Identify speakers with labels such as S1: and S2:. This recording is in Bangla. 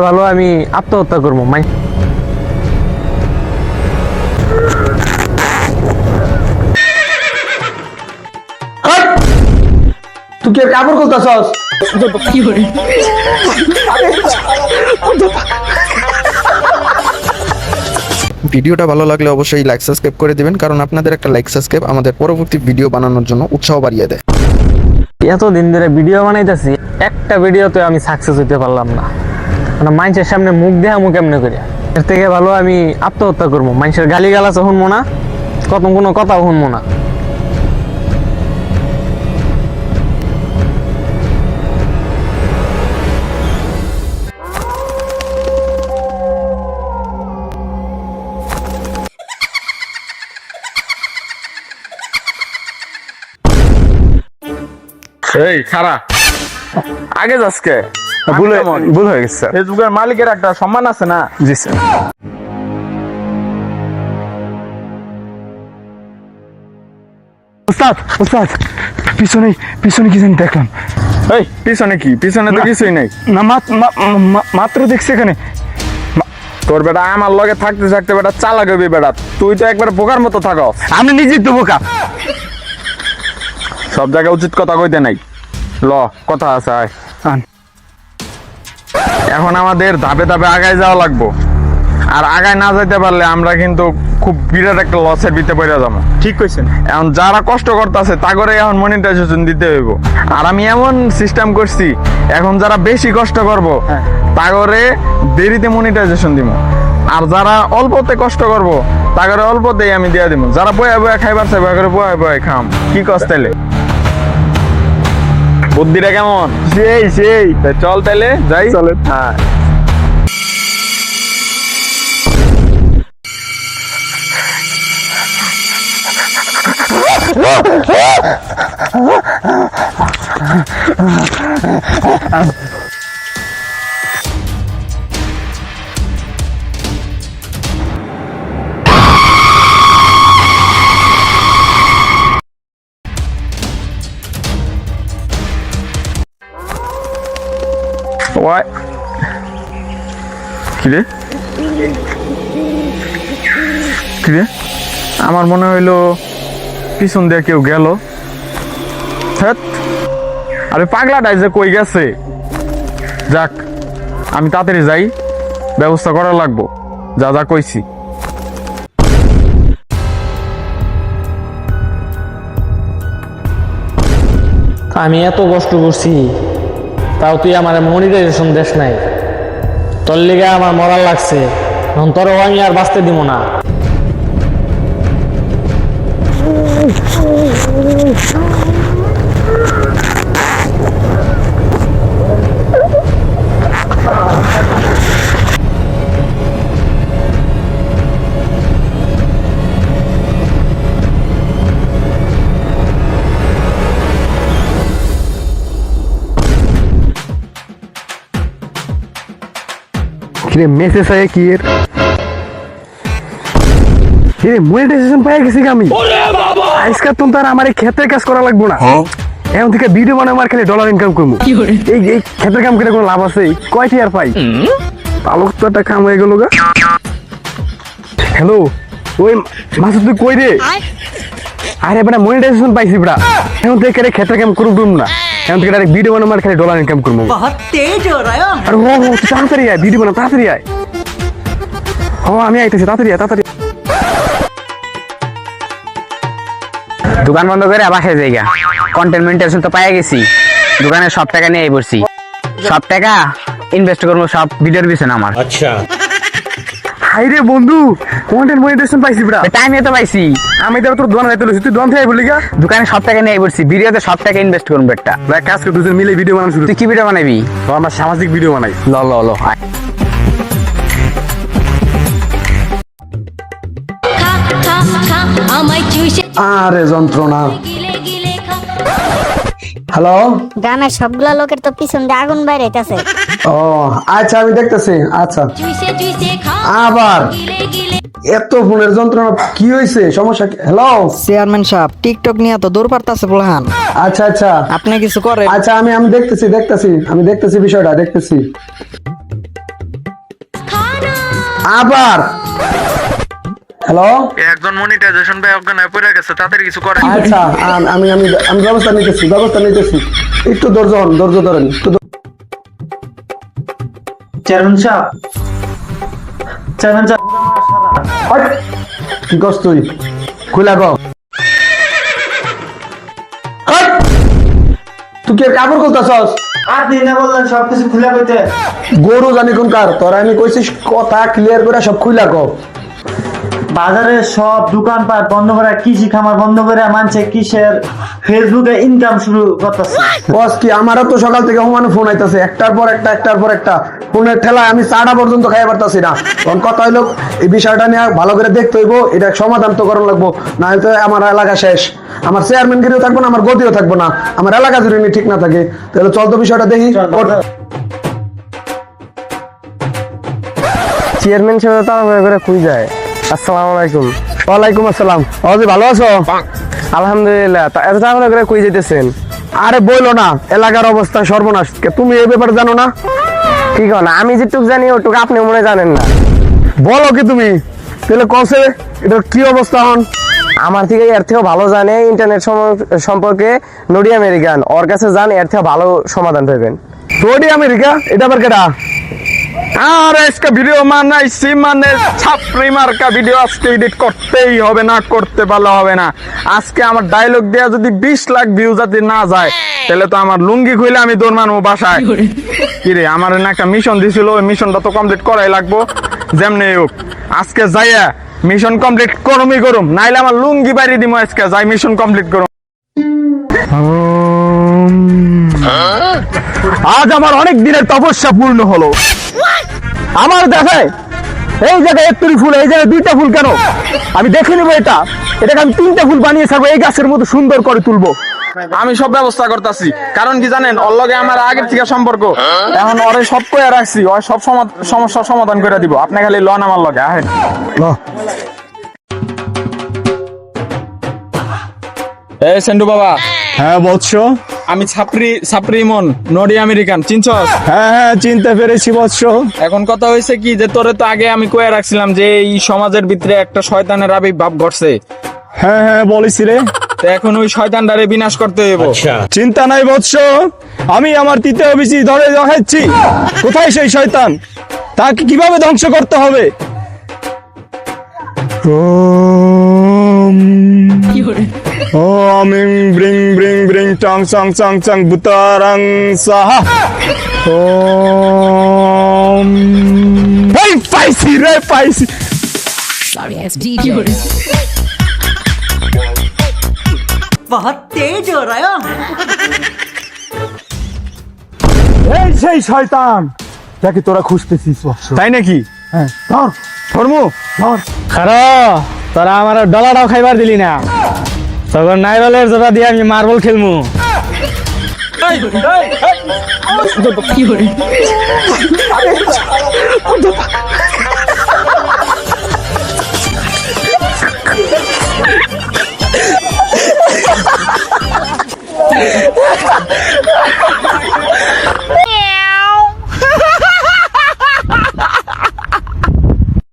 S1: ভালো আমি আত্মহত্যা করবো
S2: তুই কি কাপড় খুলতেছস?
S3: ভিডিওটা ভালো লাগলে অবশ্যই লাইক সাবস্ক্রাইব করে দিবেন, কারণ আপনাদের একটা লাইক সাবস্ক্রাইব আমাদের পরবর্তী ভিডিও বানানোর জন্য উৎসাহ বাড়িয়ে দেয়।
S1: এতদিন ধরে ভিডিও বানাইতেছি, একটা ভিডিওতে আমি সাকসেস হইতে পারলাম না। মানে মানুষের সামনে মুখ দেহা মুখ এমনি করিয়া, এর থেকে ভালো আমি আত্মহত্যা করবো। মানুষের গালি গালাচ শুনবো না, কোনো কথাও শুনবো না।
S4: এই খারা আগে যাসকে
S1: ভুল হয়ে গেছে স্যার।
S4: ফেসবুকের মালিকের একটা সম্মান আছে না?
S1: জি স্যার।
S2: উস্তাদ উস্তাদ, পিছনে পিছনে কি জানি দেখলাম।
S4: এই পিছনে কি? পিছনে তো কিছুই নাই।
S2: না মাত্র দেখছি এখানে।
S4: তোর বেটা আমার লগে থাকতে থাকতে বেটা চালাক হবি বেটা। তুই তো একবার বোকার মতো থাকো।
S2: আমি নিজেই তো বোকা।
S4: সব জায়গায় উচিত কথা কইতে নাই। ল কথা আছে আয়।
S2: আন।
S4: এখন আমাদের ধাপে ধাপে আগায় যাওয়া লাগবো, আর আগায় না যাইতে পারলে আমরা কিন্তু খুব বিরাট একটা লসের ভিতরে পড়ে যাবো।
S2: ঠিক কইছেন।
S4: এখন যারা কষ্ট করতেছে তা করে এখন মনিটাইজেশন দিতে হইব। আর আমি এমন সিস্টেম করছি, এখন যারা বেশি কষ্ট করবো তা করে দেরিতে মনিটাইজেশন দিব, আর যারা অল্পতে কষ্ট করবো তা করে অল্পতেই আমি দিয়ে দিব। যারা বয়া বয়া খাইবার চাই বয়া করে বয়া বয়া খাম। কি কষ্ট তাইলে? বুদ্ধিটা কেমন?
S2: সেই সেই।
S4: তা চল তাইলে যাই।
S2: চলেন।
S4: হ্যাঁ। ওয়াই কিরে কিরে, আমার মনে হইলো পিছন দিয়ে কেউ গেল। আরে পাগলাটাই যে কই গেছে। যাক, আমি তাড়াতাড়ি যাই, ব্যবস্থা করা লাগবো যা যা কইছি।
S1: আমি এত কষ্ট করছি, তাও তুই আমার মনিটাইজেশন দেশ নাই। তোর লিগে আমার মরার লাগছে, এখন তোরও আমি আর বাঁচতে দিব না।
S2: কিরে মেসেজ আয় কি এর? কিরে মনিটাইজেশন পেয়ে গেছি আমি। আজকাল তো তার আমার এই ক্ষেতের কাজ করা লাগবো না। এখন থেকে ভিডিও বানাই আমার খালি ডলার ইনকাম করবো। এই এই ক্ষেতের কাম করে কোনো লাভ আছে? কয়টি আর পাই? পালক তো একটা কাম হয়ে গেল গা। হ্যালো, ওই মাসুদ তুই কই রে? আরে বেটা মনিটাইজেশন পাইছি বেটা। এখন থেকে ক্ষেতের কাম করবো না। এখন থেকে ডাইরেক্ট ভিডিও বানাই আমার খালি ডলার ইনকাম করবো।
S5: बहुत तेज हो रहा है।
S2: আরে ও তাড়াতাড়ি আয়, ভিডিও বানা তাড়াতাড়ি আয়। ও আমি আইতেছি, তাড়াতাড়ি আয় তাড়াতাড়ি।
S6: দোকান বন্ধ করে বাসায় জায়গা কন্টেন্ট মনিটাইজেশন তো পাই গেছি। দোকানে সব টাকা নিয়ে পড়ছি, সব টাকা ইনভেস্ট করবো সব ভিডিওর পিছনে আমার।
S5: अच्छा
S2: হাই রে বন্ধু, কন্টেন্ট মনিটাইজেশন পাইছি বেটা।
S6: টাইমে তো পাইছি,
S2: আমি তো তোর দোকানে যাইতে লইছি, তুই দোকান থেকে বলি গা।
S6: দোকানে সব টাকা নিয়ে পড়ছি, ভিডিওতে সব টাকা ইনভেস্ট করবো একটা।
S2: ভাই কাজ করে দুজন মিলে ভিডিও বানানো শুরু।
S6: তুই কি ভিডিও বানাবি?
S2: তো আমরা সামাজিক ভিডিও বানাই।
S6: ল ল ল
S2: আরে যন্ত্রণা। হ্যালো,
S7: গ্রামের সবগুলা লোকের তো পিছন দিয়ে আগুন বাইরেছে।
S2: ও আচ্ছা আমি দেখতেছি। আচ্ছা আবার এত ফোনের যন্ত্রণা কি হয়েছে? সমস্যা হ্যালো
S8: চেয়ারম্যান সাহেব, টিকটক নিয়ে তো দূর পারতাছে বলহান।
S2: আচ্ছা আচ্ছা
S8: আপনি কিছু করেন?
S2: আচ্ছা আমি দেখতেছি আমি দেখতেছি বিষয়টা দেখতেছি। আবার হ্যালো,
S4: একজন মনিটাইজেশন ভাই অজ্ঞান হয়ে পড়ে গেছে, তাদের কিছু করে
S2: আচ্ছা আমি আমি আমি ব্যবস্থা নিতেছি। একটু ধৈর্য ধরেন একটু
S1: চেয়ারম্যান সাহেব
S2: হট! কি করছ তুই? খুলা গো। হট! তুই কি কাপড় খুলতাছস?
S1: আপনি না বললেন সবকিছু খুলে কইতে।
S2: গরু জানি কোন কার, তোরা আমি কইছিস কথা ক্লিয়ার করে সব খুলা গো।
S1: বাজারে সব দোকানপাট বন্ধ করে, কৃষি খামার বন্ধ করে, মানুষে কিসের ফেসবুকে ইনকাম শুরু করতেছে।
S2: বস কি আমারও তো সকাল থেকে হুমানে ফোন আইতাছে, একটার পর একটা ফোনের ঠেলায় আমি 4টা পর্যন্ত খাইয়া পারতাছি না। তখন কথা হইলো এই বিষয়টা নিয়ে ভালো করে দেখতে হইব, এটা সমাধান তো করার লাগবো, না হলে তো আমার এলাকা শেষ। আমার চেয়ারম্যানগিরিও থাকবো না, আমার গদিও থাকবো না, আমার এলাকা যদি ঠিক না থাকে। তাহলে চল তো বিষয়টা দেখি। চেয়ারম্যান সাহেব তাড়াহুড়ো করে কই যায়? আসসালামু আলাইকুম। ওয়ালাইকুম আসসালাম। অজি ভালো আছো? আলহামদুলিল্লাহ। এত তাড়াহুড়ো করে কই যাইতেছেন? আরে বইলো না, এলাকার অবস্থা সর্বনাশ। তুমি এই ব্যাপারে জানো না? কি কও না? আমি যেটুক জানি ওটুক আপনি মনে জানেন না। বলো কি তুমি? তাহলে কসে এটা কি অবস্থা হন? আমার থেকে এর থেকেও ভালো জানে ইন্টারনেট সম্পর্কে নডি আমেরিকান। ওর কাছে যান, এর থেকে ভালো সমাধান পাবেন। নডি আমেরিকা? এটা আবার কেডা?
S4: আর আজকে ভিডিও বানাইছি মানে ছাপরি মার্কা ভিডিও আজকে এডিট করতেই হবে, না করতে ভালো হবে না। আজকে আমার ডায়লগ দেয়া যদি 20 লাখ ভিউ যদি না যায়, তাহলে তো আমার লুঙ্গি খুলে আমি দৌড় মারবো বাসায়। কিরে, আমার না একটা মিশন দিছিল, ওই মিশনটা তো কমপ্লিট করাই লাগবো যেমনি হোক। আজকে যাইয়া মিশন কমপ্লিট করুম, নাইলে আমার লুঙ্গি বাইরে দিমো। আজকে যাই মিশন কমপ্লিট করুম।
S2: আজ আমার অনেক দিনের তপস্যা পূর্ণ হলো। আমার দেখে এই জায়গায় একটুরি ফুল, এই জায়গায় 2টা ফুল কেন? আমি দেখে নিবো এটাকে আমি 3টা ফুল বানিয়ে থাকবো, এই গাছের মতো সুন্দর করে তুলবো।
S4: আমি সব ব্যবস্থা করতেছি, কারণ কি জানেন, ওর লগে আমার আগের থেকে সম্পর্ক। এখন ওরে সব কইয়া রাখছি, ওর সব সমস্যার সমাধান করে দিব। আপনি খালি লন আমার লগে আহেন। এই সেন্টু বাবা।
S2: হ্যাঁ বৎস।
S4: আমি ছাপরি মন নডি আমেরিকান, চিনছস?
S2: হ্যাঁ চিনতে পেরেছি বৎস।
S4: এখন কথা হয়েছে কি, যে তোরে তো আগে আমি কয়ে রাখছিলাম যে এই সমাজের ভিতরে একটা শয়তানের আবির্ভাব ঘটছে।
S2: হ্যাঁ বলিস রে।
S4: তো এখন ওই শয়তানটারে বিনাশ করতে হইব।
S2: চিন্তা নাই বৎস, আমি আমার 3য় বিচি ধরে দেখাচ্ছি। কোথায় সেই শয়তান, তাকে কিভাবে ধ্বংস করতে হবে। ওম ইং ব্রিং ব্রিং ব্রিং টং সং সং সং বুতারাং সাহা। ওম এই পাইছি রে পাইছি। এই সেই শয়তান যাকে তোরা খুঁজতেছিস।
S4: তাই নাকি?
S2: হ্যাঁ ধর
S4: ধর্মু
S1: খারো, তোরা আমার ডলাটাও খাইবার দিলি না, তখন নাইরলের জোড়া দিয়ে আমি মার্বল খেলমু।
S4: এই